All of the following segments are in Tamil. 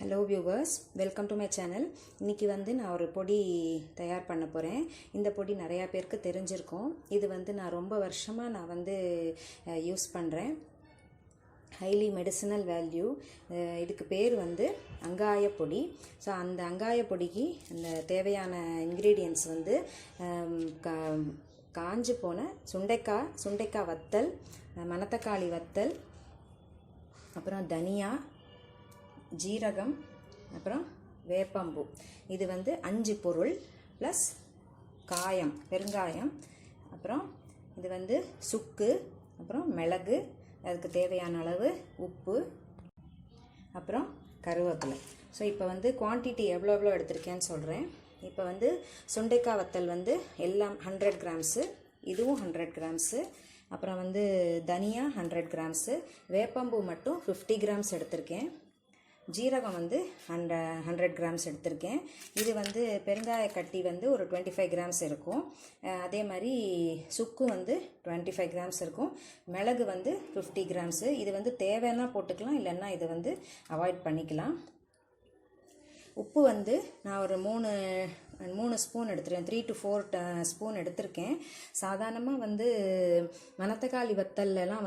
Hello viewers, welcome to my channel. இன்றைக்கி நான் ஒரு பொடி தயார் பண்ண போகிறேன். இந்த பொடி நிறையா பேருக்கு தெரிஞ்சிருக்கும். இது நான் ரொம்ப வருஷமாக யூஸ் பண்ணுறேன். Highly medicinal value. இதுக்கு பேர் அங்காய பொடி. ஸோ அந்த அங்காய பொடிக்கு அந்த தேவையான இன்க்ரீடியன்ட்ஸ் காஞ்சு போன சுண்டைக்காய் வத்தல், மணத்தக்காளி வத்தல், அப்புறம் தனியா, ஜீரகம், அப்புறம் வேப்பம்பூ. இது 5 பொருள் ப்ளஸ் பெருங்காயம், அப்புறம் இது சுக்கு, அப்புறம் மிளகு, அதுக்கு தேவையான அளவு உப்பு, அப்புறம் கருவேப்பிலை. ஸோ இப்போ குவான்டிட்டி எவ்வளோ எடுத்திருக்கேன்னு சொல்கிறேன். இப்போ சுண்டைக்காய் வத்தல் எல்லாம் 100 கிராம்ஸு, இதுவும் 100 கிராம்ஸு, அப்புறம் தனியா 100 கிராம்ஸு, வேப்பம்பூ மட்டும் 50 கிராம்ஸ் எடுத்திருக்கேன், ஜீரகம் 100 கிராம்ஸ் எடுத்திருக்கேன். இது பெருங்காய கட்டி ஒரு 25 கிராம்ஸ் இருக்கும். அதே மாதிரி சுக்கு 25 கிராம்ஸ் இருக்கும். மிளகு 50 கிராம்ஸு. இது தேவைன்னா போட்டுக்கலாம், இல்லைன்னா இதை அவாய்ட் பண்ணிக்கலாம். உப்பு நான் ஒரு 3 ஸ்பூன் எடுத்துருக்கேன். 3 to 4 ஸ்பூன் எடுத்திருக்கேன். சாதாரணமாக மணத்தக்காளி வத்தல்லாம்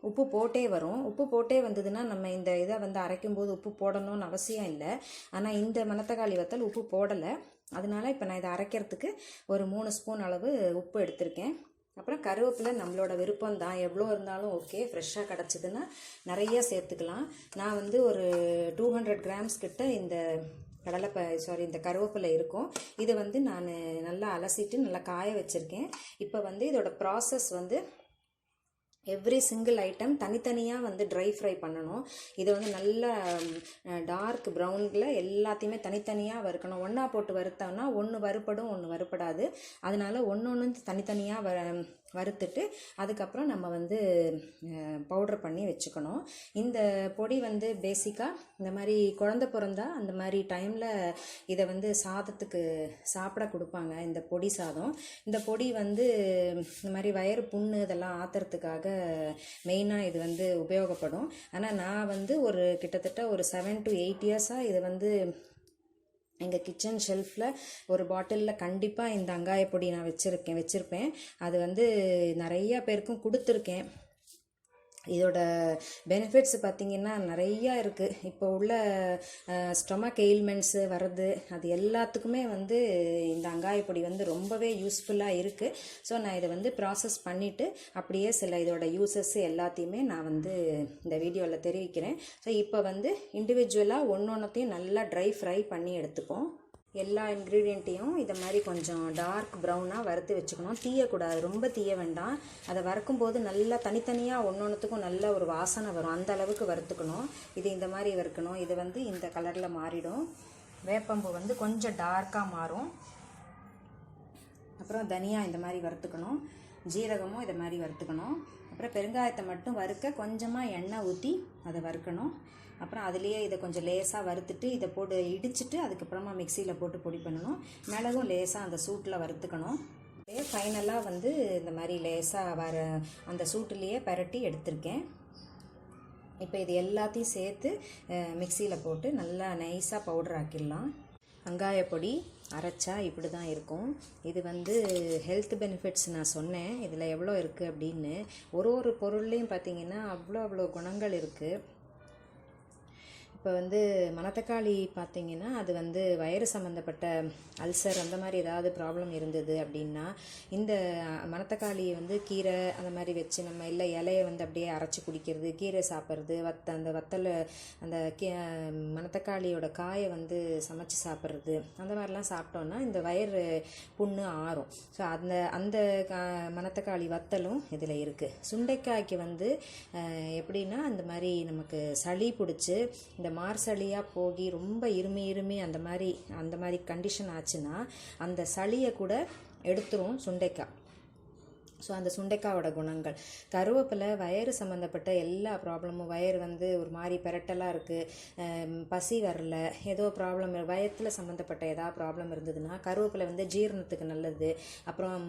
உப்பு போட்டே வரும். உப்பு போட்டே வந்ததுன்னா நம்ம இந்த இதை அரைக்கும்போது உப்பு போடணும்னு அவசியம் இல்லை. ஆனால் இந்த மணத்தக்காளி வத்தல் உப்பு போடலை. அதனால இப்போ நான் இதை அரைக்கிறதுக்கு ஒரு 3 ஸ்பூன் அளவு உப்பு எடுத்திருக்கேன். அப்புறம் கருவேப்பிலை நம்மளோட விருப்பம் தான், எவ்வளோ இருந்தாலும் ஓகே. ஃப்ரெஷ்ஷாக கிடச்சிதுன்னா நிறைய சேர்த்துக்கலாம். நான் ஒரு 200 கிராம்ஸ் கிட்ட இந்த இந்த கருவேப்பிலை இருக்கும். இதை நான் நல்லா அலசிட்டு நல்லா காய வச்சுருக்கேன். இப்போ இதோட ப்ராசஸ் எவ்ரி சிங்கிள் ஐட்டம் தனித்தனியாக ட்ரை ஃப்ரை பண்ணணும். இதை நல்லா டார்க் ப்ரௌனில் எல்லாத்தையுமே தனித்தனியாக வறுக்கணும். ஒன்றா போட்டு வறுத்தோம்னா ஒன்று வறுப்படும், ஒன்று வறுப்படாது. அதனால் ஒன்று தனித்தனியாக வறுத்துட்டு அதுக்கப்புறம் நம்ம பவுட்ரு பண்ணி வச்சுக்கணும். இந்த பொடி பேசிக்காக இந்த மாதிரி குழந்த பிறந்தா அந்த மாதிரி டைமில் இதை சாதத்துக்கு சாப்பிட கொடுப்பாங்க. இந்த பொடி சாதம், இந்த பொடி இந்த மாதிரி வயிறு புண்ணு இதெல்லாம் ஆற்றுறதுக்காக மெயினாக இது உபயோகப்படும். ஆனால் நான் ஒரு கிட்டத்தட்ட ஒரு 7 to 8 இயர்ஸாக இது எங்கள் கிச்சன் ஷெல்ஃபில் ஒரு பாட்டிலில் கண்டிப்பாக இந்த அங்காயப்பொடி நான் வச்சுருப்பேன். அது நிறையா பேருக்கும் கொடுத்துருக்கேன். இதோட பெனிஃபிட்ஸ் பார்த்திங்கன்னா நிறையா இருக்குது. இப்போ உள்ள ஸ்டொமக் எயில்மெண்ட்ஸு வர்றது அது எல்லாத்துக்குமே இந்த அங்காயப்பொடி ரொம்பவே யூஸ்ஃபுல்லாக இருக்குது. ஸோ நான் இதை ப்ராசஸ் பண்ணிவிட்டு அப்படியே சில இதோட யூசஸ் எல்லாத்தையுமே நான் இந்த வீடியோவில் தெரிவிக்கிறேன். ஸோ இப்போ இண்டிவிஜுவலாக ஒன்றொன்றையும் நல்லா ட்ரை ஃப்ரை பண்ணி எடுத்துப்போம். எல்லா இன்க்ரீடியண்ட்டையும் இதை மாதிரி கொஞ்சம் டார்க் ப்ரௌனாக வறுத்து வச்சுக்கணும். தீயக்கூடாது, ரொம்ப தீய வேண்டாம். அதை வறுக்கும்போது நல்லா தனித்தனியாக ஒன்றொன்றுத்துக்கும் நல்ல ஒரு வாசனை வரும். அந்த அளவுக்கு வறுத்துக்கணும். இது இந்த மாதிரி வறுக்கணும். இது இந்த கலரில் மாறிடும். வேப்பம்பு கொஞ்சம் டார்க்காக மாறும். அப்புறம் தனியா இந்த மாதிரி வறுத்துக்கணும். ஜீரகமும் இதை மாதிரி வறுத்துக்கணும். அப்புறம் பெருங்காயத்தை மட்டும் வறுக்க கொஞ்சமாக எண்ணெய் ஊற்றி அதை வறுக்கணும். அப்புறம் அதுலேயே இதை கொஞ்சம் லேசாக வறுத்துட்டு இதை போட்டு இடிச்சிட்டு அதுக்கப்புறமா மிக்சியில் போட்டு பொடி பண்ணணும். மிளகும் லேசாக அந்த சூட்டில் வறுத்துக்கணும். ஃபைனலாக இந்த மாதிரி லேசாக அந்த சூட்டுலேயே பரட்டி எடுத்திருக்கேன். இப்போ இது எல்லாத்தையும் சேர்த்து மிக்சியில் போட்டு நல்லா நைஸாக பவுடர் ஆக்கிடலாம். வெங்காயப்பொடி அரைச்சா இப்படி தான் இருக்கும். இது ஹெல்த் பெனிஃபிட்ஸ் நான் சொன்னேன் இதில் எவ்வளோ இருக்குது அப்படின்னு. ஒரு பொருள்லேயும் பார்த்திங்கன்னா அவ்வளோ குணங்கள் இருக்குது. இப்போ மணத்தக்காளி பார்த்திங்கன்னா அது வயிறு சம்மந்தப்பட்ட அல்சர் அந்த மாதிரி ஏதாவது ப்ராப்ளம் இருந்தது அப்படின்னா இந்த மணத்தக்காளியை கீரை அந்த மாதிரி வச்சு நம்ம இல்லை இலையை அப்படியே அரைச்சி குடிக்கிறது, கீரை சாப்பிட்றது, அந்த வத்தல் அந்த மணத்தக்காளியோட காயை சமைச்சு சாப்பிட்றது, அந்த மாதிரிலாம் சாப்பிட்டோன்னா இந்த வயிறு புண்ணு ஆறும். ஸோ அந்த மணத்தக்காளி வத்தலும் இதில் இருக்குது. சுண்டைக்காய்க்கு எப்படின்னா அந்த மாதிரி நமக்கு சளி பிடிச்சி இந்த மார்சளியாக போகி ரொம்ப இருமி அந்த மாதிரி கண்டிஷன் ஆச்சுன்னா அந்த சளியை கூட எடுத்துரும் சுண்டைக்காய். ஸோ அந்த சுண்டைக்காயோட குணங்கள். கருவேப்பிலை வயிறு சம்மந்தப்பட்ட எல்லா ப்ராப்ளமும், வயிறு வந்து ஒரு மாதிரி பெரட்டலாக இருக்குது, பசி வரல, ஏதோ ப்ராப்ளம் வயத்தில் சம்மந்தப்பட்ட ஏதாவது ப்ராப்ளம் இருந்ததுன்னா கருவேப்பிலை வந்து ஜீரணத்துக்கு நல்லது. அப்புறம்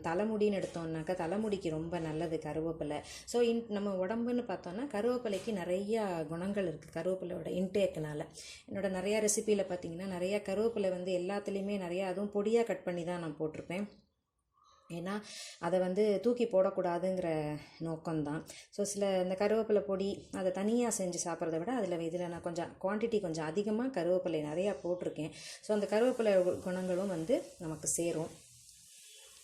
தலைமுடின்னு எடுத்தோம்னாக்கா தலைமுடிக்கு ரொம்ப நல்லது கருவேப்பிலை. ஸோ நம்ம உடம்புன்னு பார்த்தோன்னா கருவேப்பிலைக்கு நிறையா குணங்கள் இருக்குது கருவேப்பிலையோட இன்டேக்குனால. என்னோட நிறையா ரெசிப்பியில் பார்த்தீங்கன்னா நிறையா கருவேப்பிலை வந்து எல்லாத்துலேயுமே நிறையா, அதுவும் பொடியாக கட் பண்ணி தான் நான் போட்டிருப்பேன். ஏன்னா அதை வந்து தூக்கி போடக்கூடாதுங்கிற நோக்கம்தான். ஸோ சில இந்த கருவேப்பிலை பொடி அதை தனியாக செஞ்சு சாப்பிட்றத விட இதில் நான் கொஞ்சம் குவான்டிட்டி கொஞ்சம் அதிகமாக கருவேப்பிலை நிறையா போட்டிருக்கேன். ஸோ அந்த கருவேப்பிலை குணங்களும் வந்து நமக்கு சேரும்.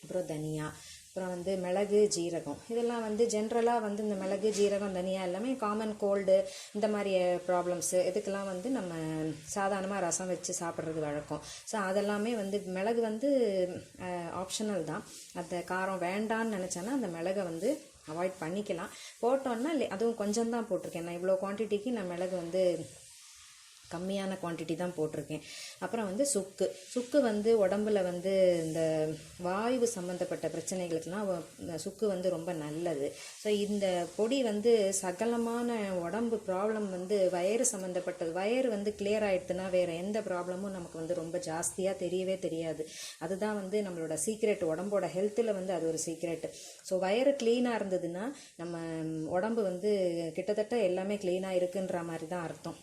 அப்புறம் தனியா, அப்புறம் வந்து மிளகு, ஜீரகம், இதெல்லாம் வந்து ஜென்ரலாக வந்து இந்த மிளகு, ஜீரகம், தனியா எல்லாமே காமன் கோல்டு இந்த மாதிரி ப்ராப்ளம்ஸு இதுக்கெல்லாம் வந்து நம்ம சாதாரணமாக ரசம் வச்சு சாப்பிட்றது வழக்கம். ஸோ அதெல்லாமே வந்து மிளகு வந்து ஆப்ஷனல் தான். அந்த காரம் வேண்டான்னு நினச்சேன்னா அந்த மிளகை வந்து அவாய்ட் பண்ணிக்கலாம். போட்டோன்னா அதுவும் கொஞ்சம் தான் போட்டிருக்கேன். நான் இவ்வளோ குவான்டிட்டிக்கு நான் மிளகு வந்து கம்மியான குவான்டிட்டி தான் போட்டிருக்கேன். அப்புறம் வந்து சுக்கு வந்து உடம்புல வந்து இந்த வாயு சம்மந்தப்பட்ட பிரச்சனைகளுக்கெல்லாம் சுக்கு வந்து ரொம்ப நல்லது. ஸோ இந்த பொடி வந்து சகலமான உடம்பு ப்ராப்ளம் வந்து வயிறு சம்மந்தப்பட்டது, வயிறு வந்து கிளியர் ஆகிடுதுன்னா வேறு எந்த ப்ராப்ளமும் நமக்கு வந்து ரொம்ப ஜாஸ்தியாக தெரியவே தெரியாது. அதுதான் வந்து நம்மளோட சீக்ரெட், உடம்போட ஹெல்த்தில் வந்து அது ஒரு சீக்ரெட். ஸோ வயிறு க்ளீனாக இருந்ததுன்னா நம்ம உடம்பு வந்து கிட்டத்தட்ட எல்லாமே க்ளீனாக இருக்குன்ற மாதிரி தான் அர்த்தம்.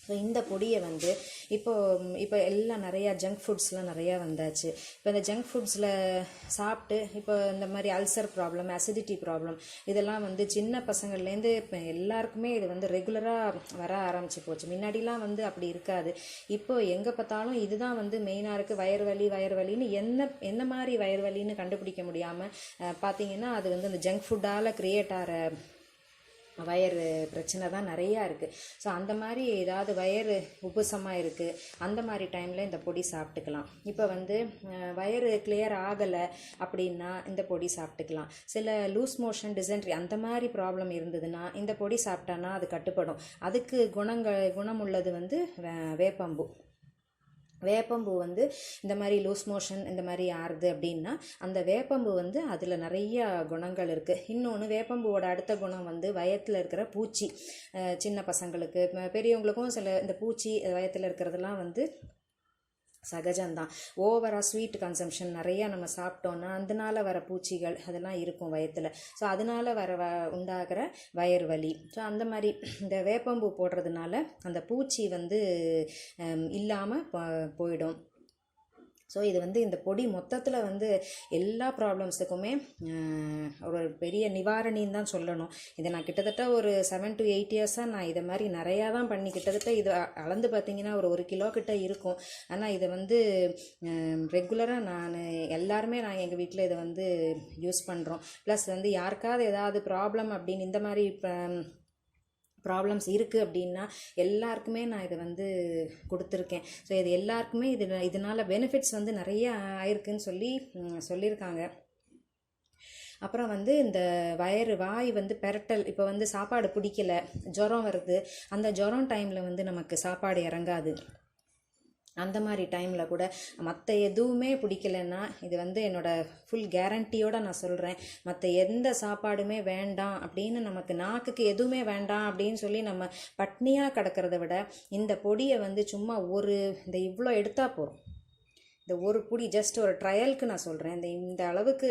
ஸோ இந்த பொடியை வந்து இப்போ எல்லாம் நிறையா ஜங்க் ஃபுட்ஸ்லாம் நிறையா வந்தாச்சு. இப்போ இந்த ஜங்க் ஃபுட்ஸில் சாப்பிட்டு இப்போ இந்த மாதிரி அல்சர் ப்ராப்ளம், அசிடிட்டி ப்ராப்ளம், இதெல்லாம் வந்து சின்ன பசங்கள்லேருந்து இப்போ எல்லாருக்குமே இது வந்து ரெகுலராக வர ஆரம்பிச்சு போச்சு. முன்னாடிலாம் வந்து அப்படி இருக்காது. இப்போ எங்கே பார்த்தாலும் இதுதான் வந்து மெயினாக இருக்குது. வயிறு வலின்னு என்ன மாதிரி வயிறு வலின்னு கண்டுபிடிக்க முடியாமல் பார்த்தீங்கன்னா அது வந்து அந்த ஜங்க் ஃபுட்டால் க்ரியேட் ஆகிற வயிறு பிரச்சனை தான் நிறையா இருக்குது. ஸோ அந்த மாதிரி ஏதாவது வயிறு உப்புசமாக இருக்குது அந்த மாதிரி டைமில் இந்த பொடி சாப்பிட்டுக்கலாம். இப்போ வந்து வயிறு கிளியர் ஆகலை அப்படின்னா இந்த பொடி சாப்பிட்டுக்கலாம். சில லூஸ் மோஷன், டிசென்ட்ரி அந்த மாதிரி ப்ராப்ளம் இருந்ததுன்னா இந்த பொடி சாப்பிட்டான்னா அது கட்டுப்படும். அதுக்கு குணம் உள்ளது வந்து வேப்பம்பூ வந்து இந்த மாதிரி லூஸ் மோஷன் இந்த மாதிரி ஆறுது அப்படின்னா அந்த வேப்பம்பூ வந்து அதில் நிறைய குணங்கள் இருக்குது. இன்னொன்று வேப்பம்பூவோட அடுத்த குணம் வந்து வயத்தில் இருக்கிற பூச்சி, சின்ன பசங்களுக்கு பெரியவங்களுக்கும் சில இந்த பூச்சி வயத்தில் இருக்கிறதெல்லாம் வந்து சகஜம்தான். ஓவராக ஸ்வீட் கன்சம்ஷன் நிறையா நம்ம சாப்பிட்டோன்னா அதனால வர பூச்சிகள் அதெல்லாம் இருக்கும் வயத்தில். ஸோ அதனால் உண்டாகிற வயிறு வலி. ஸோ அந்த மாதிரி இந்த வேப்பம்பூ போடுறதுனால அந்த பூச்சி வந்து இல்லாமல் போயிடும். ஸோ இது வந்து இந்த பொடி மொத்தத்தில் வந்து எல்லா ப்ராப்ளம்ஸுக்குமே ஒரு பெரிய நிவாரணின்னு தான் சொல்லணும். இதை நான் கிட்டத்தட்ட ஒரு 7 to 8 இயர்ஸாக நான் இதை மாதிரி நிறையா தான் பண்ணி, கிட்டத்தட்ட இது அளந்து பார்த்தீங்கன்னா ஒரு 1 கிலோ கிட்ட இருக்கும். ஆனால் இதை வந்து ரெகுலராக எல்லாருமே எங்கள் வீட்டில் இதை வந்து யூஸ் பண்ணுறோம். ப்ளஸ் வந்து யாருக்காவது ஏதாவது ப்ராப்ளம் அப்படின்னு இந்த மாதிரி ப்ராப்ளம்ஸ் இருக்குது அப்படின்னா எல்லாருக்குமே நான் இதை வந்து கொடுத்துருக்கேன். ஸோ இது எல்லாருக்குமே இதனால் பெனிஃபிட்ஸ் வந்து நிறைய ஆயிருக்குன்னு சொல்லியிருக்காங்க. அப்புறம் வந்து இந்த வாய் வந்து பெரட்டல், இப்போ வந்து சாப்பாடு பிடிக்கல, ஜுரம் வருது, அந்த ஜுரம் டைமில் வந்து நமக்கு சாப்பாடு இறங்காது. அந்த மாதிரி டைமில் கூட மற்ற எதுவுமே பிடிக்கலன்னா இது வந்து என்னோடய ஃபுல் கேரண்டியோடு நான் சொல்கிறேன், மற்ற எந்த சாப்பாடுமே வேண்டாம் அப்படின்னு நமக்கு நாக்குக்கு எதுவுமே வேண்டாம் அப்படின்னு சொல்லி நம்ம பட்னியாக கிடக்கிறத விட இந்த பொடியை வந்து சும்மா இந்த இவ்வளோ எடுத்தால் போதும். இந்த ஒரு பொடி ஜஸ்ட் ஒரு ட்ரையலுக்கு நான் சொல்கிறேன். இந்த அளவுக்கு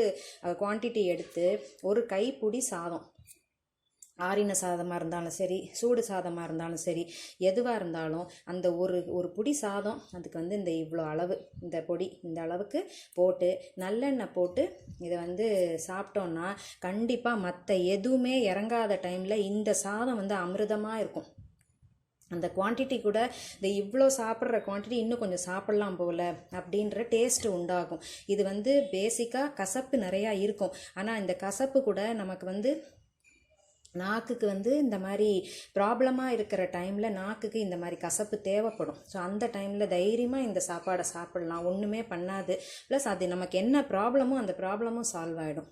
குவான்டிட்டி எடுத்து ஒரு கைப்பிடி சாதம், ஆறின சாதமாக இருந்தாலும் சரி, சூடு சாதமாக இருந்தாலும் சரி, எதுவாக இருந்தாலும் அந்த ஒரு பொடி சாதம் அதுக்கு வந்து இந்த இவ்வளோ அளவு இந்த பொடி இந்த அளவுக்கு போட்டு நல்லெண்ணெய் போட்டு இதை வந்து சாப்பிட்டோன்னா கண்டிப்பாக மற்ற எதுவுமே இறங்காத டைமில் இந்த சாதம் வந்து அமிர்தமாக இருக்கும். அந்த குவான்டிட்டி கூட இந்த இவ்வளோ சாப்பிட்ற குவான்டிட்டி இன்னும் கொஞ்சம் சாப்பிட்லாம் போல் அப்படின்ற டேஸ்ட்டு உண்டாகும். இது வந்து பேசிக்காக கசப்பு நிறையா இருக்கும். ஆனால் இந்த கசப்பு கூட நமக்கு வந்து நாக்குக்கு வந்து இந்த மாதிரி ப்ராப்ளமாக இருக்கிற டைமில் நாக்குக்கு இந்த மாதிரி கசப்பு தேவைப்படும். ஸோ அந்த டைமில் தைரியமாக இந்த சாப்பாடை சாப்பிட்லாம், ஒன்றுமே பண்ணாது. ப்ளஸ் அது நமக்கு என்ன ப்ராப்ளமோ அந்த ப்ராப்ளமும் சால்வ் ஆகிடும்.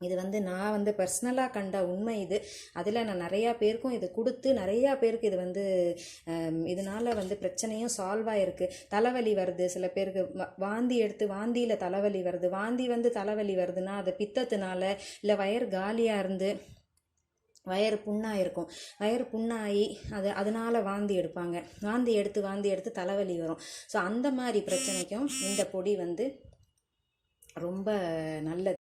இது வந்து நான் வந்து பர்சனலாக கண்ட உண்மை இது. அதில் நான் நிறையா பேருக்கும் இது கொடுத்து நிறையா பேருக்கு இது வந்து இதனால் வந்து பிரச்சனையும் சால்வ் ஆகிருக்கு. தலைவலி வருது சில பேருக்கு, வாந்தி எடுத்து வாந்தியில் தலைவலி வருது. வாந்தி வந்து தலைவலி வருதுன்னா அது பித்தத்தினால, இல்லை வயிறு காலியாக இருந்து வயிறு புண்ணாயிருக்கும். வயிறு புண்ணாகி அதனால் வாந்தி எடுப்பாங்க. வாந்தி எடுத்து தலைவலி வரும். ஸோ அந்த மாதிரி பிரச்சனைக்கும் இந்த பொடி வந்து ரொம்ப நல்லது.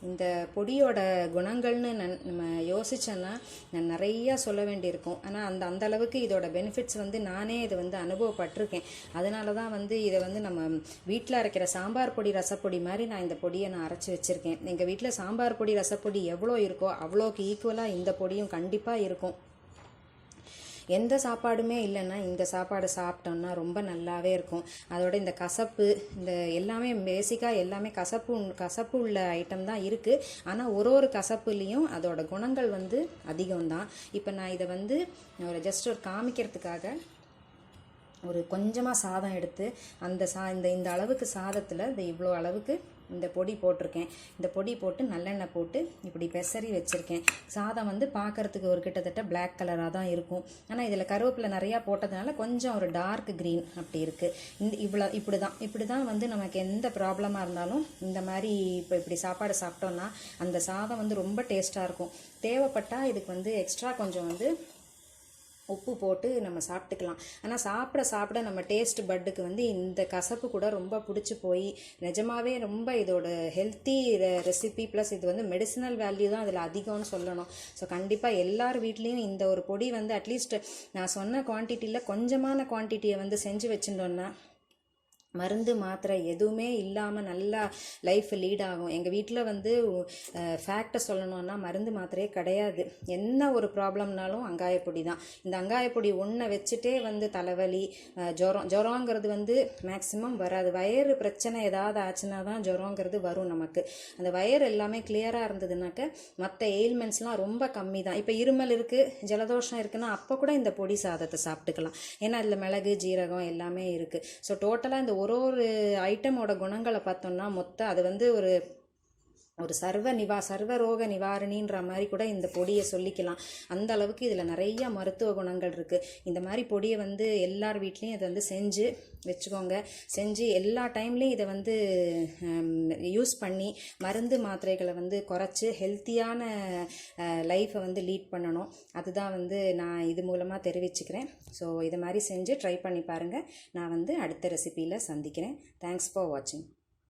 இந்த பொடியோட குணங்கள்னு நம்ம யோசிச்சோன்னா நான் நிறையா சொல்ல வேண்டியிருக்கும். ஆனால் அந்த அளவுக்கு இதோட பெனிஃபிட்ஸ் வந்து நானே இது வந்து அனுபவப்பட்டிருக்கேன். அதனால தான் வந்து இதை வந்து நம்ம வீட்டில் அரைக்கிற சாம்பார் பொடி ரசப்பொடி மாதிரி நான் இந்த பொடியை நான் அரைச்சி வச்சுருக்கேன். எங்கள் வீட்டில் சாம்பார் பொடி ரசப்பொடி எவ்வளோ இருக்கோ அவ்வளோக்கு ஈக்குவலாக இந்த பொடியும் கண்டிப்பாக இருக்கும். எந்த சாப்பாடுமே இல்லைன்னா இந்த சாப்பாடு சாப்பிட்டோம்னா ரொம்ப நல்லாவே இருக்கும். அதோட இந்த கசப்பு இந்த எல்லாமே பேசிக்காக எல்லாமே கசப்பு உள்ள ஐட்டம் தான் இருக்குது. ஆனால் ஒரு கசப்புலேயும் அதோட குணங்கள் வந்து அதிகம்தான். இப்போ நான் இதை வந்து ஜஸ்ட் ஒரு காமிக்கிறதுக்காக ஒரு கொஞ்சமாக சாதம் எடுத்து இந்த அளவுக்கு சாதத்தில் இவ்வளோ அளவுக்கு இந்த பொடி போட்டிருக்கேன். இந்த பொடி போட்டு நல்லெண்ணெய் போட்டு இப்படி பெசரி வச்சுருக்கேன். சாதம் வந்து பார்க்குறதுக்கு ஒரு கிட்டத்தட்ட பிளாக் கலராக தான் இருக்கும். ஆனால் இதில் கருவேப்பிலை நிறையா போட்டதுனால கொஞ்சம் ஒரு டார்க் க்ரீன் அப்படி இருக்குது. இப்படி தான் வந்து நமக்கு எந்த ப்ராப்ளமாக இருந்தாலும் இந்த மாதிரி இப்போ இப்படி சாப்பாடு சாப்பிட்டோன்னா அந்த சாதம் வந்து ரொம்ப டேஸ்ட்டாக இருக்கும். தேவைப்பட்டால் இதுக்கு வந்து எக்ஸ்ட்ரா கொஞ்சம் வந்து உப்பு போட்டு நம்ம சாப்பிட்டுக்கலாம். ஆனால் சாப்பிட நம்ம டேஸ்ட் பட்டுக்கு வந்து இந்த கசப்பு கூட ரொம்ப பிடிச்சி போய் நிஜமாவே ரொம்ப இதோட ஹெல்த்தி ரெசிபி ப்ளஸ் இது வந்து மெடிசினல் வேல்யூ தான் அதில் அதிகம்னு சொல்லணும். ஸோ கண்டிப்பாக எல்லார் வீட்லேயும் இந்த ஒரு பொடி வந்து அட்லீஸ்ட் நான் சொன்ன குவான்டிட்டியில் கொஞ்சமான குவான்டிட்டியை வந்து செஞ்சு வச்சுட்டோன்னா மருந்து மாத்திரை எதுவுமே இல்லாமல் நல்லா லைஃப் லீட் ஆகும். எங்கள் வீட்டில் வந்து ஃபேக்டை சொல்லணுன்னா மருந்து மாத்திரையே கிடையாது. என்ன ஒரு ப்ராப்ளம்னாலும் அங்காயப்பொடி தான். இந்த அங்காயப்பொடி ஒன்றை வச்சுட்டே வந்து தலைவலி ஜுரங்கிறது வந்து மேக்ஸிமம் வராது. வயிறு பிரச்சனை ஏதாவது ஆச்சுன்னா தான் ஜுரங்கிறது வரும் நமக்கு. அந்த வயிறு எல்லாமே கிளியராக இருந்ததுனாக்க மற்ற எயில்மெண்ட்ஸ்லாம் ரொம்ப கம்மி தான். இப்போ இருமல் இருக்குது, ஜலதோஷம் இருக்குன்னா அப்போ கூட இந்த பொடி சாதத்தை சாப்பிட்டுக்கலாம். ஏன்னா அதில் மிளகு ஜீரகம் எல்லாமே இருக்குது. ஸோ டோட்டலாக இந்த ஒரு ஐட்டமோட குணங்களை பார்த்தோம்னா மொத்தம் அது வந்து ஒரு சர்வ ரோக நிவாரணின்ற மாதிரி கூட இந்த பொடியை சொல்லிக்கலாம். அந்த அளவுக்கு இதில் நிறைய மருத்துவ குணங்கள் இருக்குது. இந்த மாதிரி பொடியை வந்து எல்லார் வீட்லேயும் இதை வந்து செஞ்சு வச்சுக்கோங்க. செஞ்சு எல்லா டைம்லேயும் இதை வந்து யூஸ் பண்ணி மருந்து மாத்திரைகளை வந்து குறைச்சி ஹெல்த்தியான லைஃப்பை வந்து லீட் பண்ணணும். அதுதான் வந்து நான் இது மூலமாக தெரிவிச்சுக்கிறேன். ஸோ இது மாதிரி செஞ்சு ட்ரை பண்ணி பாருங்கள். நான் வந்து அடுத்த ரெசிபியில் சந்திக்கிறேன். தேங்க்ஸ் ஃபார் வாட்சிங்.